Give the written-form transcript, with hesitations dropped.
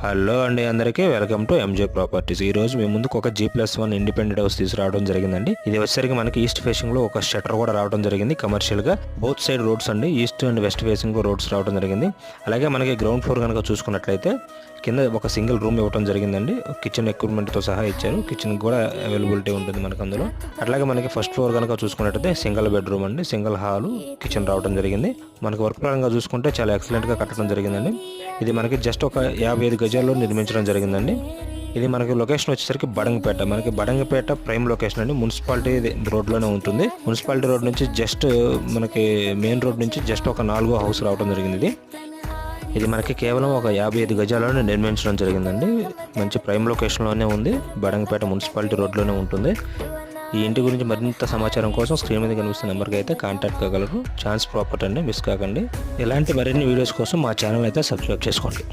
Hello అండి, అందరికీ welcome to M J properties. ఈ రోజు మీ ముందుకు ఒక G+1 ఇండిపెండెంట్ హౌస్ తీసుకురావడం జరిగిందండి. ఇది వచ్చేసరికి మనకి ఈస్ట్ ఫేసింగ్ లో ఒక షట్టర్ కూడా రావడం జరిగింది. కమర్షియల్ గా బోత్ సైడ్ రోడ్స్ అండి, east and west facing roads రావడం జరిగింది. అలాగే మనకి గ్రౌండ్ ఫ్లోర్ కనుక చూసుకున్నట్లయితే కింద ఒక సింగిల్ రూమ్ ఇవ్వడం జరిగిందండి. కిచెన్ ఎక్విప్మెంట్ తో సహా ఇచ్చారు. కిచెన్ కూడా అవైలబిలిటీ ఉంటుంది మనకు అందులో. అట్లాగే మనకి ఫస్ట్ ఫ్లోర్ కనుక చూసుకున్నట్లయితే సింగిల్ బెడ్రూమ్ అండి, సింగిల్ హాల్, కిచెన్ రావడం జరిగింది. మనకి వర్క్ పరంగా చూసుకుంటే చాలా ఎక్సలెంట్ గా కట్టడం జరిగిందండి. ఇది మనకి జస్ట్ ఒక 55 గజాల్లో నిర్మించడం జరిగిందండి. ఇది మనకి లొకేషన్ వచ్చేసరికి బడంగపేట. మనకి బడంగపేట ప్రైమ్ లొకేషన్ అండి, మున్సిపాలిటీ రోడ్లోనే ఉంటుంది. మున్సిపాలిటీ రోడ్ నుంచి జస్ట్ మనకి మెయిన్ రోడ్ నుంచి జస్ట్ ఒక 4వ హౌస్ రావడం జరిగింది. ఇది మనకి కేవలం ఒక 55 గజాల్లోనే నిర్మించడం జరిగిందండి. మంచి ప్రైమ్ లొకేషన్లోనే ఉంది, బడంగపేట మున్సిపాలిటీ రోడ్లోనే ఉంటుంది. ఈ ఇంటి గురించి మరింత సమాచారం కోసం స్క్రీన్ మీద కనిపిస్తున్న నెంబర్కి అయితే కాంటాక్ట్ కాగలరు. ఛాన్స్ ప్రాపర్టీ అండి, మిస్ కాకండి. ఇలాంటి మరిన్ని వీడియోస్ కోసం మా ఛానల్ అయితే సబ్స్క్రైబ్ చేసుకోండి.